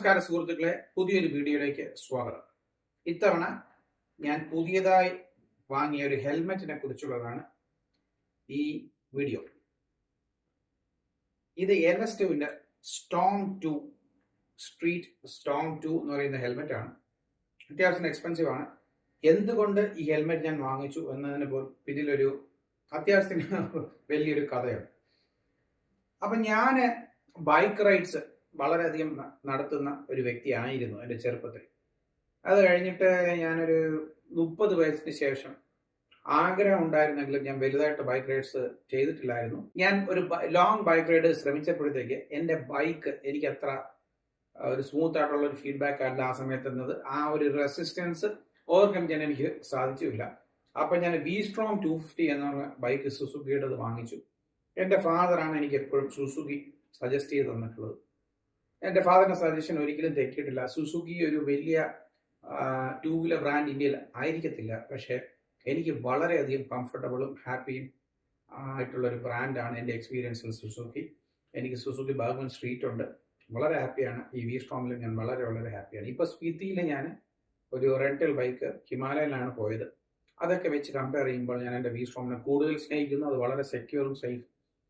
നമസ്കാരം സുഹൃത്തുക്കളെ, പുതിയൊരു വീഡിയോയിലേക്ക് സ്വാഗതം. ഇത്തവണ ഞാൻ പുതിയതായി വാങ്ങിയ ഒരു ഹെൽമെറ്റിനെ കുറിച്ചുള്ളതാണ് ഈ വീഡിയോ. ഇത് LS2-ന്റെ സ്റ്റോം 2 സ്ട്രീറ്റ് സ്റ്റോം 2 എന്ന് പറയുന്ന ഹെൽമെറ്റാണ്. അത്യാവശ്യം എക്സ്പെൻസീവ് ആണ്. എന്തുകൊണ്ട് ഈ ഹെൽമെറ്റ് ഞാൻ വാങ്ങിച്ചു എന്നതിന് പിന്നിലൊരു അത്യാവശ്യത്തിന് വലിയൊരു കഥയാണ്. അപ്പൊ ഞാൻ ബൈക്ക് റൈഡ്സ് വളരെയധികം നടത്തുന്ന ഒരു വ്യക്തിയായിരുന്നു എൻ്റെ ചെറുപ്പത്തിൽ. അത് കഴിഞ്ഞിട്ട് ഞാനൊരു 30 വയസ്സിന് ശേഷം ആഗ്രഹം ഉണ്ടായിരുന്നെങ്കിലും ഞാൻ വലുതായിട്ട് ബൈക്ക് റൈഡ്സ് ചെയ്തിട്ടില്ലായിരുന്നു. ഞാൻ ഒരു ലോങ് ബൈക്ക് റൈഡ് ശ്രമിച്ചപ്പോഴത്തേക്ക് എൻ്റെ ബൈക്ക് എനിക്ക് അത്ര ഒരു സ്മൂത്ത് ആയിട്ടുള്ള ഒരു ഫീഡ്ബാക്ക് അല്ല ആ സമയത്ത് എന്നത്. ആ ഒരു റെസിസ്റ്റൻസ് ഓവർകം ചെയ്യാൻ എനിക്ക് സാധിച്ചില്ല. അപ്പൊ ഞാൻ V-Strom 250 എന്നുള്ള ബൈക്ക് സുസുക്കിയുടെ വാങ്ങിച്ചു. എൻ്റെ ഫാദറാണ് എനിക്ക് എപ്പോഴും സുസുക്കി സജസ്റ്റ് ചെയ്ത് തന്നിട്ടുള്ളത്. എൻ്റെ ഫാദറിന്റെ സജഷൻ ഒരിക്കലും തെറ്റിയിട്ടില്ല. സുസുക്കി ഒരു വലിയ ടൂ വീലർ ബ്രാൻഡ് ഇന്ത്യയിൽ ആയിരിക്കത്തില്ല, പക്ഷെ എനിക്ക് വളരെയധികം കംഫർട്ടബിളും ഹാപ്പിയും ആയിട്ടുള്ള ഒരു ബ്രാൻഡാണ് എൻ്റെ എക്സ്പീരിയൻസിൽ സുസുക്കി. എനിക്ക് സുസുക്കി ബർഗ്മൻ സ്ട്രീറ്റ് ഉണ്ട്, വളരെ ഹാപ്പിയാണ്. ഈ V-Stromൽ ഞാൻ വളരെ വളരെ ഹാപ്പിയാണ്. ഇപ്പോൾ സ്പിതിയിൽ ഞാൻ ഒരു റെന്റൽ ബൈക്ക് ഹിമാലയനിലാണ് പോയത്. അതൊക്കെ വെച്ച് കമ്പയർ ചെയ്യുമ്പോൾ ഞാൻ എൻ്റെ V-Stromനെ കൂടുതൽ സ്നേഹിക്കുന്നു. അത് വളരെ സെക്യൂറും സേഫ്,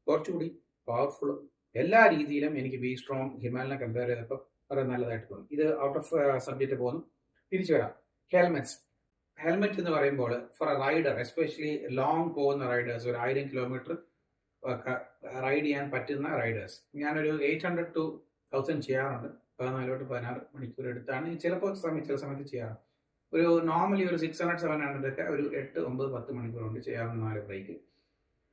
കുറച്ചുകൂടി പവർഫുള്ളും, എല്ലാ രീതിയിലും എനിക്ക് V-Strom ഹിമാലയനെ കമ്പയർ ചെയ്തപ്പോൾ വളരെ നല്ലതായിട്ട് തോന്നി. ഇത് ഔട്ട് ഓഫ് സബ്ജക്റ്റ് പോകുന്നു, തിരിച്ചു വരാം. ഹെൽമെറ്റ് എന്ന് പറയുമ്പോൾ for a rider, especially long പോകുന്ന റൈഡേഴ്സ്, ഒരു 1000 കിലോമീറ്റർ റൈഡ് ചെയ്യാൻ പറ്റുന്ന റൈഡേഴ്സ്, ഞാനൊരു 800 to 1000 ചെയ്യാറുണ്ട്. 14 to 16 മണിക്കൂർ എടുത്താണ് ചില സമയത്ത് ചെയ്യാറ്. ഒരു നോർമലി ഒരു 600-700 ഒക്കെ ഒരു 8, 9, 10 മണിക്കൂർ കൊണ്ട് ചെയ്യാവുന്ന 4 ബ്രേക്ക്.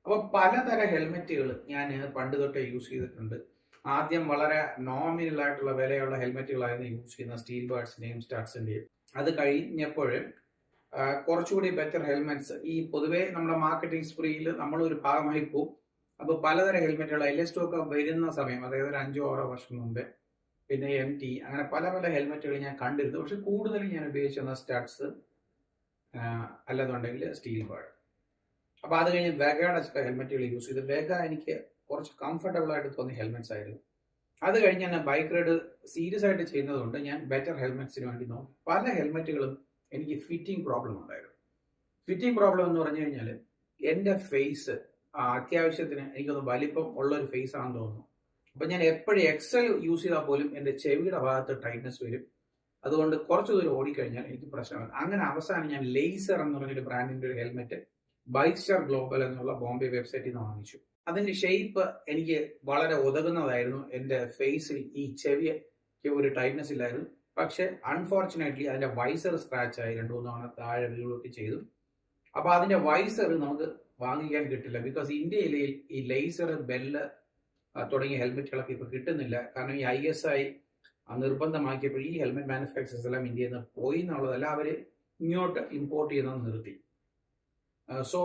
അപ്പോൾ പലതരം ഹെൽമെറ്റുകൾ ഞാൻ പണ്ട് തൊട്ടേ യൂസ് ചെയ്തിട്ടുണ്ട്. ആദ്യം വളരെ നോമിനൽ ആയിട്ടുള്ള വിലയുള്ള ഹെൽമെറ്റുകളായിരുന്നു യൂസ് ചെയ്യുന്ന, സ്റ്റീൽ ബേർഡ്സിന്റെയും സ്റ്റാർട്സിന്റെയും. അത് കഴിഞ്ഞപ്പോൾ കുറച്ചുകൂടി ബെറ്റർ ഹെൽമെറ്റ്സ് ഈ പൊതുവേ നമ്മുടെ മാർക്കറ്റിംഗ് സ്പ്രീയിൽ നമ്മളൊരു ഭാഗമായി പോകും. അപ്പോൾ പലതരം ഹെൽമെറ്റുകൾ LS2 ഒക്കെ വരുന്ന സമയം, അതായത് ഒരു 5-6 വർഷം മുമ്പേ, പിന്നെ MT, അങ്ങനെ പല പല ഹെൽമെറ്റുകൾ ഞാൻ കണ്ടിരുന്നു. പക്ഷെ കൂടുതലും ഞാൻ ഉപയോഗിച്ചിരുന്ന സ്റ്റാർട്സ് അല്ലെന്നുണ്ടെങ്കിൽ സ്റ്റീൽ ബേർഡ്. അപ്പോൾ അത് കഴിഞ്ഞ് വെഗയുടെ ഹെൽമെറ്റുകൾ യൂസ് ചെയ്ത്, വെഗ എനിക്ക് കുറച്ച് കംഫർട്ടബിൾ ആയിട്ട് തോന്നിയ ഹെൽമെറ്റ്സ് ആയിരുന്നു. അത് കഴിഞ്ഞ് ഞാൻ ബൈക്ക് റൈഡ് സീരിയസ് ആയിട്ട് ചെയ്യുന്നതുകൊണ്ട് ഞാൻ ബെറ്റർ ഹെൽമെറ്റ്സിന് വേണ്ടി നോക്കി. പല ഹെൽമെറ്റുകളും എനിക്ക് ഫിറ്റിംഗ് പ്രോബ്ലം ഉണ്ടായിരുന്നു. ഫിറ്റിംഗ് പ്രോബ്ലം എന്ന് പറഞ്ഞു കഴിഞ്ഞാൽ എൻ്റെ ഫേസ് അത്യാവശ്യത്തിന് എനിക്കൊന്ന് വലിപ്പം ഉള്ള ഒരു ഫേസ് ആണെന്ന് തോന്നുന്നു. അപ്പം ഞാൻ എപ്പോഴും XL യൂസ് ചെയ്താൽ പോലും എൻ്റെ ചെവിയുടെ ഭാഗത്ത് ടൈറ്റ്നസ് വരും. അതുകൊണ്ട് കുറച്ച് ദൂരം ഓടിക്കഴിഞ്ഞാൽ എനിക്ക് പ്രശ്നമാണ്. അങ്ങനെ അവസാനം ഞാൻ ലേസർ എന്ന് പറഞ്ഞൊരു ബ്രാൻഡിന്റെ ഒരു ഹെൽമെറ്റ് ബൈക്സ്റ്റർ ഗ്ലോബൽ എന്നുള്ള ബോംബെ വെബ്സൈറ്റിൽ നിന്ന് വാങ്ങിച്ചു. അതിന്റെ ഷേപ്പ് എനിക്ക് വളരെ ഉതകുന്നതായിരുന്നു. എൻ്റെ ഫേസിൽ ഈ ചെവിക്ക് ഒരു ടൈറ്റ്നസ് ഇല്ലായിരുന്നു. പക്ഷെ അൺഫോർച്ചുനേറ്റ്ലി അതിന്റെ വൈസർ സ്ക്രാച്ച് ആയി, 2-3 തവണ താഴെ വീഴുകയൊക്കെ ചെയ്തു. അപ്പൊ അതിന്റെ വൈസർ നമുക്ക് വാങ്ങിക്കാൻ കിട്ടില്ല. ബിക്കോസ് ഇന്ത്യയിൽ ഈ ലേസർ, ബെല്ല് തുടങ്ങിയ ഹെൽമെറ്റുകളൊക്കെ ഇപ്പൊ കിട്ടുന്നില്ല. കാരണം ഈ ISI നിർബന്ധമാക്കിയപ്പോൾ ഈ ഹെൽമെറ്റ് മാനുഫാക്ചേഴ്സ് എല്ലാം ഇന്ത്യയിൽ നിന്ന് പോയി എന്നുള്ളതല്ല, അവര് ഇങ്ങോട്ട് ഇമ്പോർട്ട് ചെയ്യുന്നത് നിർത്തി. സോ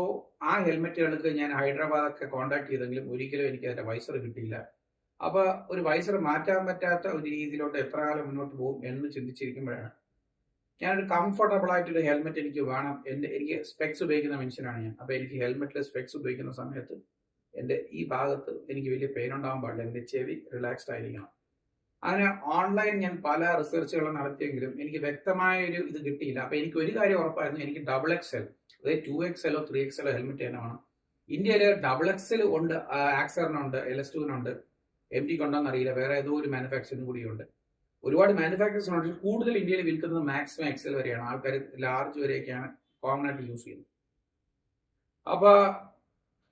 ആ ഹെൽമെറ്റുകൾക്ക് ഞാൻ ഹൈദരാബാദൊക്കെ കോൺടാക്ട് ചെയ്തെങ്കിലും ഒരിക്കലും എനിക്ക് അതിന്റെ വൈസർ കിട്ടിയില്ല. അപ്പൊ ഒരു വൈസർ മാറ്റാൻ പറ്റാത്ത ഒരു രീതിയിലോട്ട് എത്ര കാലം മുന്നോട്ട് പോകും എന്ന് ചിന്തിച്ചിരിക്കുമ്പോഴാണ് ഞാനൊരു കംഫർട്ടബിൾ ആയിട്ടൊരു ഹെൽമെറ്റ് എനിക്ക് വേണം. എനിക്ക് സ്പെക്സ് ഉപയോഗിക്കുന്ന മനുഷ്യനാണ് ഞാൻ. അപ്പൊ എനിക്ക് ഹെൽമെറ്റിൽ സ്പെക്സ് ഉപയോഗിക്കുന്ന സമയത്ത് എൻ്റെ ഈ ഭാഗത്ത് എനിക്ക് വലിയ പെയിൻ ഉണ്ടാകാൻ പാടില്ല, എൻ്റെ ചെവി റിലാക്സ്ഡ് ആയിരിക്കണം. അങ്ങനെ ഓൺലൈൻ ഞാൻ പല റിസർച്ചുകൾ നടത്തിയെങ്കിലും എനിക്ക് വ്യക്തമായ ഒരു ഇത് കിട്ടിയില്ല. അപ്പൊ എനിക്ക് ഒരു കാര്യം ഉറപ്പായിരുന്നു, എനിക്ക് XXL, അതായത് 2XL or 3XL ഹെൽമെറ്റ് തന്നെ വേണം. ഇന്ത്യയിൽ XXL ഉണ്ട്, ആക്സറിനുണ്ട്, LS2-നുണ്ട്, MT കൊണ്ടോന്ന് അറിയില്ല, വേറെ ഏതോ ഒരു മാനുഫാക്ചറിംഗ് കൂടിയുണ്ട്. ഒരുപാട് മാനുഫാക്ചേഴ്സ് ഉണ്ട്. കൂടുതൽ ഇന്ത്യയിൽ വിൽക്കുന്നത് മാക്സിമം XL വരെയാണ്. ആൾക്കാർ ലാർജ് വരെയൊക്കെയാണ് കോമൺ ആയിട്ട് യൂസ് ചെയ്യുന്നത്. അപ്പൊ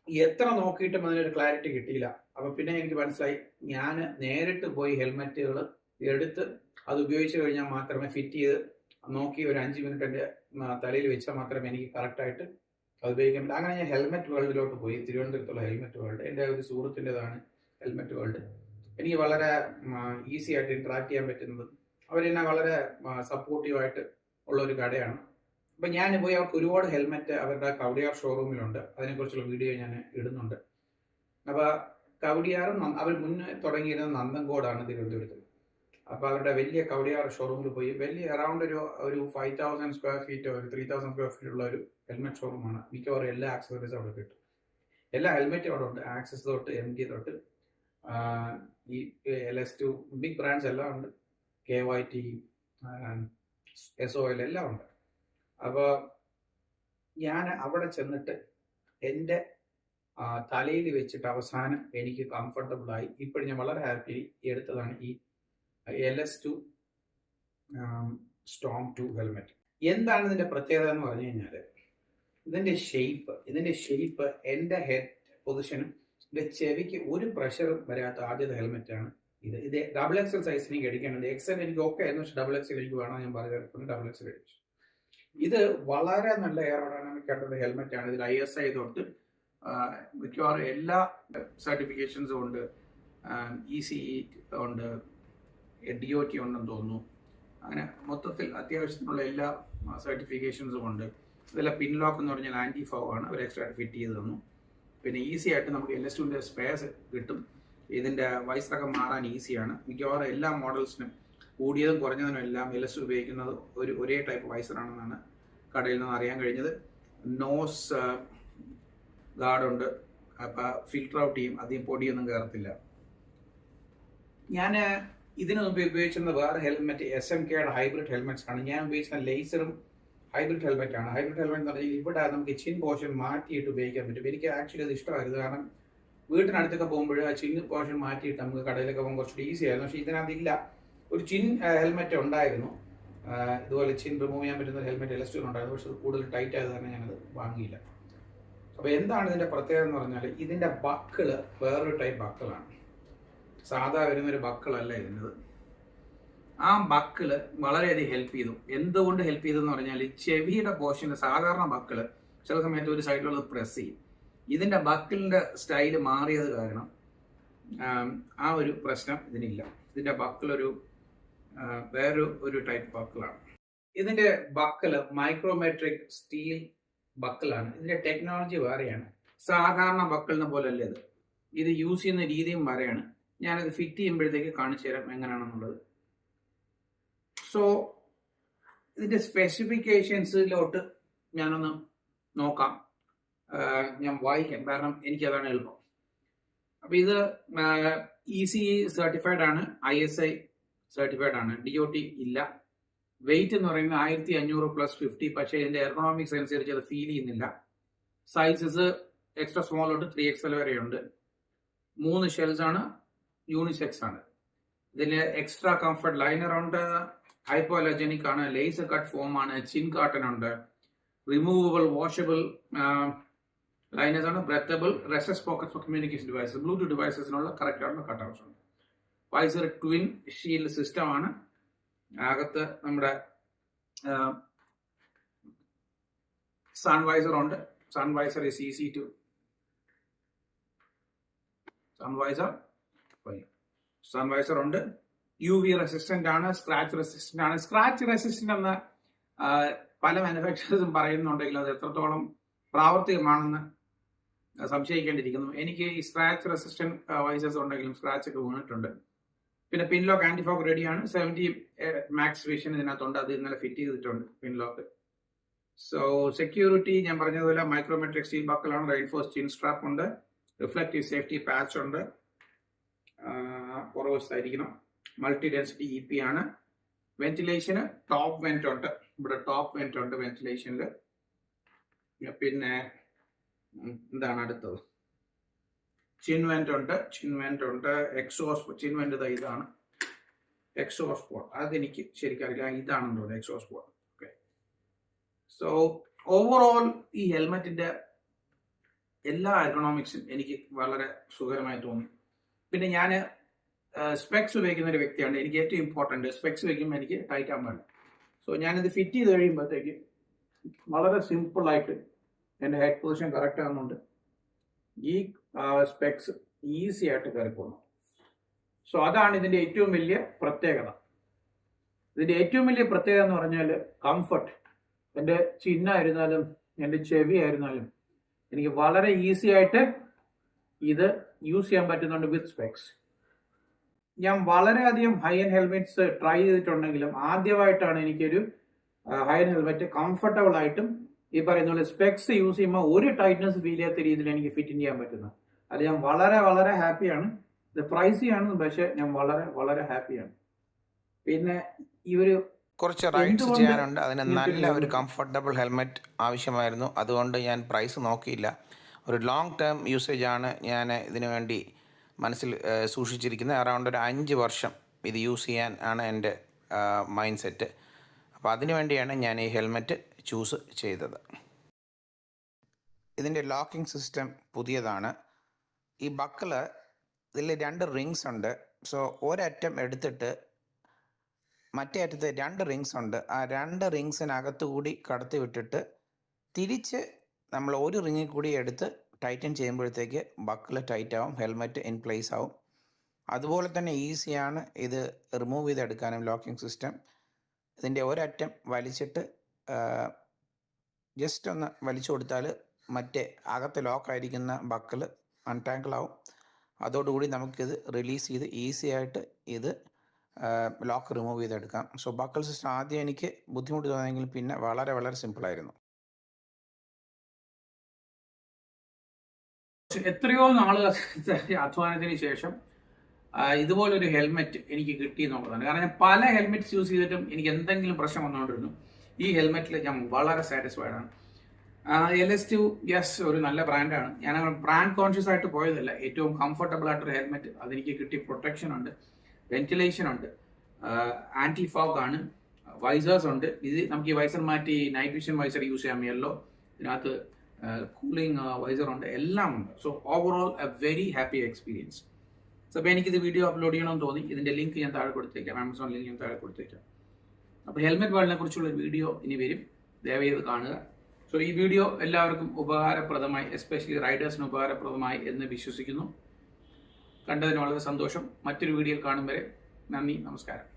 എത്ര നോക്കിയിട്ടും അതിനൊരു ക്ലാരിറ്റി കിട്ടിയില്ല. അപ്പൊ പിന്നെ എനിക്ക് മനസ്സിലായി, ഞാൻ നേരിട്ട് പോയി ഹെൽമെറ്റുകൾ എടുത്ത് അത് ഉപയോഗിച്ച് കഴിഞ്ഞാൽ മാത്രമേ, ഫിറ്റ് ചെയ്ത് നോക്കി ഒരു 5 മിനിറ്റ് എൻ്റെ തലയിൽ വെച്ചാൽ മാത്രമേ എനിക്ക് കറക്റ്റായിട്ട് അത് ഉപയോഗിക്കാൻ പറ്റും. അങ്ങനെ ഞാൻ ഹെൽമെറ്റ് വേൾഡിലോട്ട് പോയി. തിരുവനന്തപുരത്തുള്ള ഹെൽമെറ്റ് വേൾഡ് എൻ്റെ ഒരു സുഹൃത്തിൻ്റെതാണ് ഹെൽമെറ്റ് വേൾഡ്. എനിക്ക് വളരെ ഈസി ആയിട്ട് ഇന്ററാക്ട് ചെയ്യാൻ പറ്റുന്നത്, അവരെന്നെ വളരെ സപ്പോർട്ടീവായിട്ട് ഉള്ള ഒരു കടയാണ്. അപ്പം ഞാൻ പോയി അവർക്ക് ഒരുപാട് ഹെൽമെറ്റ് അവരുടെ കവടിയാർ ഷോറൂമിലുണ്ട്. അതിനെക്കുറിച്ചുള്ള വീഡിയോ ഞാൻ ഇടുന്നുണ്ട്. അപ്പോൾ കവടിയാറും അവർ മുന്നേ തുടങ്ങിയിരുന്നത് നന്ദൻകോടാണ്, തിരുവനന്തപുരത്ത്. അപ്പോൾ അവരുടെ വലിയ കവടിയാർ ഷോറൂമിൽ പോയി, വലിയ അറൗണ്ട് ഒരു 5000 സ്ക്വയർ ഫീറ്റ്, ഒരു 3000 സ്ക്വയർ ഫീറ്റ് ഉള്ള ഒരു ഹെൽമെറ്റ് ഷോറൂമാണ്. മിക്കവാറും എല്ലാ ആക്സസറീസും അവിടെ കിട്ടും. എല്ലാ ഹെൽമെറ്റും അവിടെ ഉണ്ട്, ആക്സസ് തൊട്ട് MT തൊട്ട് ഈ LS2 ബിഗ് ബ്രാൻഡ്സ് എല്ലാം ഉണ്ട്. KYT, SOL എല്ലാം ഉണ്ട്. അപ്പോൾ ഞാൻ അവിടെ ചെന്നിട്ട് എൻ്റെ തലയിൽ വെച്ചിട്ട് അവസാനം എനിക്ക് കംഫർട്ടബിളായി ഇപ്പോഴും ഞാൻ വളരെ ഹാപ്പി എടുത്തതാണ് ഈ LS2 Storm 2 ഹെൽമെറ്റ്. എന്താണ് ഇതിൻ്റെ പ്രത്യേകത എന്ന് പറഞ്ഞു കഴിഞ്ഞാൽ ഇതിൻ്റെ ഷേപ്പ് എൻ്റെ ഹെഡ് പൊസിഷനും എൻ്റെ ചെവിക്ക് ഒരു പ്രഷറും വരാത്ത ആദ്യത്തെ ഹെൽമെറ്റാണ് ഇത്. XXL സൈസിന് എനിക്ക് എടുക്കേണ്ടത്. XL എനിക്ക് ഓക്കെ ആയിരുന്നു, പക്ഷെ XXL എനിക്ക് വേണം. ഞാൻ പറഞ്ഞു XXL അടിച്ചു. ഇത് വളരെ നല്ല എയറോഡൈനാമിക് ആയിട്ടുള്ള ഹെൽമെറ്റ് ആണ്. ഇതിൽ ISI തൊട്ട് മിക്കവാറും എല്ലാ സർട്ടിഫിക്കേഷൻസും ഉണ്ട്. ECE ഉണ്ട്, DOT ഉണ്ടെന്ന് തോന്നുന്നു. അങ്ങനെ മൊത്തത്തിൽ അത്യാവശ്യത്തിനുള്ള എല്ലാ സർട്ടിഫിക്കേഷൻസും ഉണ്ട്. ഇതെല്ലാം പിൻലോക്ക് എന്ന് പറഞ്ഞാൽ ആൻറ്റി ഫൗ ആണ്, അവർ എക്സ്ട്രാ ഫിറ്റ് ചെയ്ത് തന്നു. പിന്നെ ഈസി ആയിട്ട് നമുക്ക് LS2ൻ്റെ സ്പേസ് കിട്ടും. ഇതിൻ്റെ വൈസറൊക്കെ മാറാൻ ഈസിയാണ്. മിക്കവാറും എല്ലാ മോഡൽസിനും കൂടിയതും കുറഞ്ഞതിനും എല്ലാം LS2 ഉപയോഗിക്കുന്നത് ഒരേ ടൈപ്പ് വൈസറാണെന്നാണ് കടയിൽ നിന്ന് അറിയാൻ കഴിഞ്ഞത്. നോസ് ഗാർഡുണ്ട്, അപ്പം ഫിൽട്ടർ ഔട്ട് ചെയ്യും, അധികം പൊടിയൊന്നും കയറത്തില്ല. ഞാൻ ഇതിനു മുമ്പ് ഉപയോഗിച്ചിരുന്ന വേറെ ഹെൽമെറ്റ് SMKയുടെ ഹൈബ്രിഡ് ഹെൽമെറ്റ്സ് ആണ്. ഞാൻ ഉപയോഗിക്കുന്ന ലേസറും ഹൈബ്രിഡ് ഹെൽമെറ്റ് ആണ്. ഹൈബ്രിഡ് ഹെൽമെറ്റ് എന്ന് പറഞ്ഞാൽ ഇവിടെ നമുക്ക് ചിൻ പോർഷൻ മാറ്റിയിട്ട് ഉപയോഗിക്കാൻ പറ്റും. എനിക്ക് ആക്ച്വലി അത് ഇഷ്ടമായിരുന്നു. കാരണം വീട്ടിനടുത്തൊക്കെ പോകുമ്പോൾ ആ ചിൻ പോർഷൻ മാറ്റിയിട്ട് നമുക്ക് കടയിലൊക്കെ പോകുമ്പോൾ കുറച്ചുകൂടി ഈസി ആയിരുന്നു. പക്ഷേ ഇതിനകത്തില്ല. ഒരു ചിൻ ഹെൽമെറ്റ് ഉണ്ടായിരുന്നു, ഇതുപോലെ ചിൻ റിമൂവ് ചെയ്യാൻ പറ്റുന്ന ഹെൽമെറ്റ് LS2 ഉണ്ടായിരുന്നു. പക്ഷെ അത് കൂടുതൽ ടൈറ്റ് ആയത് തന്നെ ഞാനത് വാങ്ങിയില്ല. അപ്പോൾ എന്താണ് ഇതിൻ്റെ പ്രത്യേകത എന്ന് പറഞ്ഞാൽ ഇതിൻ്റെ ബക്കിള് വേറൊരു ടൈപ്പ് ബക്കിളാണ്. സാധാ വരുന്നൊരു ബക്കിളല്ല ഇതിൻ്റെത്. ആ ബക്കിള് വളരെയധികം ഹെൽപ്പ് ചെയ്തു. എന്തുകൊണ്ട് ഹെൽപ്പ് ചെയ്തെന്ന് പറഞ്ഞാൽ ചെവിയുടെ പോർഷന് സാധാരണ ബക്കിള് ചില സമയത്ത് ഒരു സൈഡിലുള്ളത് പ്രസ് ചെയ്യും. ഇതിൻ്റെ ബക്കിളിൻ്റെ സ്റ്റൈല് മാറിയത് കാരണം ആ ഒരു പ്രശ്നം ഇതിനില്ല. ഇതിൻ്റെ ബക്കിളൊരു വേറൊരു ടൈപ്പ് ബക്കിളാണ്. ഇതിൻ്റെ ബക്കിള് മൈക്രോമെട്രിക് സ്റ്റീൽ ബക്കിളാണ്. ഇതിൻ്റെ ടെക്നോളജി വേറെയാണ്. സാധാരണ ബക്കിളിനെ പോലല്ല ഇത്. ഇത് യൂസ് ചെയ്യുന്ന രീതിയും വേറെയാണ്. ഞാനത് ഫിറ്റ് ചെയ്യുമ്പോഴത്തേക്ക് കാണിച്ചു തരാം എങ്ങനെയാണെന്നുള്ളത്. സോ ഇതിൻ്റെ സ്പെസിഫിക്കേഷൻസിലോട്ട് ഞാനൊന്ന് നോക്കാം. ഞാൻ വായിക്കാം, കാരണം എനിക്കതാണ് എളുപ്പം. അപ്പോൾ ഇത് ECE സർട്ടിഫൈഡ് ആണ്, ISI സർട്ടിഫൈഡ് ആണ്, DOT ഇല്ല. വെയിറ്റ് എന്ന് പറയുന്നത് 1500 + 50. പക്ഷേ ഇതിൻ്റെ എർഗണോമിക്സ് അനുസരിച്ച് അത് ഫീൽ ചെയ്യുന്നില്ല. സൈസസ് എക്സ്ട്രാ സ്മോൾ തൊട്ട് 3XL വരെയുണ്ട്. 3 ഷെൽസ് ആണ്, യൂണിസെക്സ് ആണ്. ഇതിൽ എക്സ്ട്രാ കംഫർട്ട് ലൈനർ ഉണ്ട്, ഹൈപ്പോഅലർജനിക് ആണ്, ലേസർ കട്ട് ഫോം ആണ്, ചിൻ കാട്ടൺ ഉണ്ട്, റിമൂവബിൾ വാഷബിൾ ലൈനേഴ്സ് ആണ്, breathable recess pocket for communication devices, bluetooth ഡിവൈസസിനുള്ള കറക്റ്റ് ആയിട്ടുള്ള കട്ട് ഔട്ട്സ് ഉണ്ട്. വൈസർ ട്വിൻ ഷീൽഡ് സിസ്റ്റം ആണ്. അകത്ത് നമ്മുടെ സൺവൈസർ ഉണ്ട്. Sun visor is easy to sun visor ഉണ്ട്. UV റെസിസ്റ്റന്റ് ആണ്, സ്ക്രാച്ച് റെസിസ്റ്റന്റ് ആണ്. സ്ക്രാച്ച് റെസിസ്റ്റന്റ് എന്ന് പല മാനുഫാക്ചറേഴ്സും പറയുന്നുണ്ടെങ്കിൽ അത് എത്രത്തോളം പ്രാവർത്തികമാണെന്ന് സംശയിക്കേണ്ടിയിരിക്കുന്നു. എനിക്ക് ഈ സ്ക്രാച്ച് റെസിസ്റ്റന്റ് വൈസേഴ്സ് ഉണ്ടെങ്കിലും സ്ക്രാച്ച് ഒക്കെ വീണിട്ടുണ്ട്. പിന്നെ പിൻലോക്ക് ആന്റിഫോഗ് റെഡിയാണ്. 70 മാക്സ് വിഷൻ ഇതിനകത്തുണ്ട്, അത് ഇന്നലെ ഫിറ്റ് ചെയ്തിട്ടുണ്ട് പിൻലോക്ക്. സോ സെക്യൂരിറ്റി ഞാൻ പറഞ്ഞതുപോലെ മൈക്രോമെട്രിക് സ്റ്റീൽ ബക്കിളാണ്, റെയിൻഫോഴ്സ് ചിൻ സ്ട്രാപ്പ് ഉണ്ട്, റിഫ്ലക്റ്റീവ് സേഫ്റ്റി പാച്ച് ഉണ്ട്, പുറകുവശത്തായിരിക്കണം, മൾട്ടി ഡെൻസിറ്റി EP ആണ്. വെന്റിലേഷന് ടോപ്പ് വെന്റ് ഉണ്ട്, ഇവിടെ ടോപ്പ് വെന്റ് ഉണ്ട് വെന്റിലേഷനിൽ. പിന്നെ എന്താണ് അടുത്തത്, ചിൻ വെന്റ് ഉണ്ട്, എക്സോസ്റ്റ് ചിൻ വെന്റ് ഇതാണ് എക്സോസ്റ്റ് പോർട്ട്. അതെനിക്ക് ശരിക്കും അറിയില്ല, ഇതാണെന്ന് തോന്നുന്നു exhaust port. Okay, so overall ഈ ഹെൽമെറ്റിന്റെ എല്ലാ എർഗണോമിക്സും എനിക്ക് വളരെ സുഖകരമായി തോന്നി. പിന്നെ ഞാൻ സ്പെക്സ് ഉപയോഗിക്കുന്ന ഒരു വ്യക്തിയാണ്. എനിക്ക് ഏറ്റവും ഇമ്പോർട്ടൻറ്റ് സ്പെക്സ് വയ്ക്കുമ്പോൾ എനിക്ക് ടൈറ്റ് ആകാൻ പാടില്ല. സോ ഞാനിത് ഫിറ്റ് ചെയ്ത് കഴിയുമ്പോഴത്തേക്ക് വളരെ സിമ്പിളായിട്ട് എൻ്റെ ഹെഡ് പൊസിഷൻ കറക്റ്റ് ആകുന്നുണ്ട്. ഈ സ്പെക്സ് ഈസി ആയിട്ട് കയറി പോകുന്നു. സോ അതാണ് ഇതിൻ്റെ ഏറ്റവും വലിയ പ്രത്യേകത. ഇതിൻ്റെ ഏറ്റവും വലിയ പ്രത്യേകത എന്ന് പറഞ്ഞാൽ കംഫർട്ട്. എൻ്റെ ചിഹ്നമായിരുന്നാലും എൻ്റെ ചെവി ആയിരുന്നാലും എനിക്ക് വളരെ ഈസി ആയിട്ട് ഇത് യൂസ് ചെയ്യാൻ പറ്റുന്നുണ്ട് വിത്ത് സ്പെക്സ്. ഞാൻ വളരെയധികം ഹൈ എൻഡ് ഹെൽമെറ്റ്സ് ട്രൈ ചെയ്തിട്ടുണ്ടെങ്കിലും ആദ്യമായിട്ടാണ് എനിക്കൊരു ഹൈ എൻഡ് ഹെൽമെറ്റ് കംഫർട്ടബിൾ ആയിട്ടും ഈ പറയുന്ന പോലെ സ്പെക്സ് യൂസ് ചെയ്യുമ്പോൾ ഒരു ടൈറ്റ്നസ് ഫീൽ ചെയ്യാത്ത രീതിയിൽ എനിക്ക് ഫിറ്റ് ചെയ്യാൻ പറ്റുന്നത്. അത് ഞാൻ വളരെ വളരെ ഹാപ്പിയാണ്. ഇത് പ്രൈസിയാണ്, പക്ഷെ ഞാൻ വളരെ വളരെ ഹാപ്പിയാണ്. പിന്നെ ഈ ഒരു കുറച്ച് റൈഡ്സ് എന്തുകൊണ്ട് ചെയ്യാനുണ്ട്. അതിന് ഇങ്ങനത്തെ ഒരു നല്ല ഒരു ഹെൽമെറ്റ് കംഫർട്ടബിൾ ഹെൽമെറ്റ് ആവശ്യമായിരുന്നു. അതുകൊണ്ട് ഞാൻ പ്രൈസ് നോക്കിയില്ല. ഒരു ലോങ് ടേം യൂസേജാണ് ഞാൻ ഇതിനു വേണ്ടി മനസ്സിൽ സൂക്ഷിച്ചിരിക്കുന്നത്. അറൗണ്ട് ഒരു 5 വർഷം ഇത് യൂസ് ചെയ്യാൻ ആണ് എൻ്റെ മൈൻഡ് സെറ്റ്. അപ്പോൾ അതിനു വേണ്ടിയാണ് ഞാൻ ഈ ഹെൽമെറ്റ് ചൂസ് ചെയ്തത്. ഇതിൻ്റെ ലോക്കിംഗ് സിസ്റ്റം പുതിയതാണ്. ഈ ബക്കിള് ഇതിൽ 2 റിങ്സ് ഉണ്ട്. സോ ഒരറ്റം എടുത്തിട്ട് മറ്റേ അറ്റത്ത് 2 റിങ്സ് ഉണ്ട്. ആ 2 റിങ്സിനകത്തു കൂടി കടത്തി വിട്ടിട്ട് തിരിച്ച് നമ്മൾ ഒരു റിങ്ങിൽ കൂടി എടുത്ത് ടൈറ്റൻ ചെയ്യുമ്പോഴത്തേക്ക് ബക്കിൾ ടൈറ്റ് ആവും, ഹെൽമെറ്റ് ഇൻ പ്ലേസ് ആവും. അതുപോലെ തന്നെ ഈസിയാണ് ഇത് റിമൂവ് ചെയ്തെടുക്കാനും ലോക്കിംഗ് സിസ്റ്റം. ഇതിൻ്റെ ഒരറ്റം വലിച്ചിട്ട് ജസ്റ്റ് ഒന്ന് വലിച്ചു കൊടുത്താൽ മറ്റേ അകത്ത് ലോക്കായിരിക്കുന്ന ബക്കിൾ അൺടാങ്കിൾ ആവും. അതോടുകൂടി നമുക്കിത് റിലീസ് ചെയ്ത് ഈസി ആയിട്ട് ഇത് ലോക്ക് റിമൂവ് ചെയ്തെടുക്കാം. സോ ബക്കിൾ സിസ്റ്റം ആദ്യം എനിക്ക് ബുദ്ധിമുട്ട് തോന്നിയെങ്കിലും പിന്നെ വളരെ വളരെ സിമ്പിളായിരുന്നു. എത്രയോ നാളുകൾ അധ്വാനത്തിന് ശേഷം ഇതുപോലൊരു ഹെൽമെറ്റ് എനിക്ക് കിട്ടി എന്നുള്ളതാണ്. കാരണം ഞാൻ പല ഹെൽമെറ്റ്സ് യൂസ് ചെയ്തിട്ടും എനിക്ക് എന്തെങ്കിലും പ്രശ്നം വന്നുകൊണ്ടിരുന്നു. ഈ ഹെൽമെറ്റിൽ ഞാൻ വളരെ സാറ്റിസ്ഫൈഡ് ആണ്. LS2 യെസ് ഒരു നല്ല ബ്രാൻഡാണ്. ഞാൻ ബ്രാൻഡ് കോൺഷ്യസ് ആയിട്ട് പോയതല്ല. ഏറ്റവും കംഫർട്ടബിൾ ആയിട്ടൊരു ഹെൽമെറ്റ്, അതെനിക്ക് കിട്ടി. പ്രൊട്ടക്ഷൻ ഉണ്ട്, വെന്റിലേഷൻ ഉണ്ട്, ആന്റി ഫോഗ് ആണ്, വൈസേഴ്സ് ഉണ്ട്. ഇത് നമുക്ക് ഈ വൈസർ മാറ്റി നൈറ്റ് വിഷൻ വൈസർ യൂസ് ചെയ്യാം. യെല്ലോ ഇതിനകത്ത് കൂളിംഗ് വൈസർ ഉണ്ട്, എല്ലാം ഉണ്ട്. So overall A very happy experience. So അപ്പോൾ എനിക്കിത് വീഡിയോ അപ്ലോഡ് ചെയ്യണമെന്ന് തോന്നി. ഇതിൻ്റെ ലിങ്ക് ഞാൻ താഴെ കൊടുത്തേക്കാം, ആമസോൺ ലിങ്ക് ഞാൻ താഴെ കൊടുത്തേക്കാം. അപ്പോൾ ഹെൽമെറ്റ് വേൾഡിനെ കുറിച്ചുള്ള വീഡിയോ ഇനി വരും, ദയവായി കാണുക. സോ ഈ വീഡിയോ എല്ലാവർക്കും ഉപകാരപ്രദമായി, എസ്പെഷ്യലി റൈഡേഴ്സിന് ഉപകാരപ്രദമായി എന്ന് വിശ്വസിക്കുന്നു. കണ്ടതിന് വളരെ സന്തോഷം. മറ്റൊരു വീഡിയോയിൽ കാണും വരെ നന്ദി, നമസ്കാരം.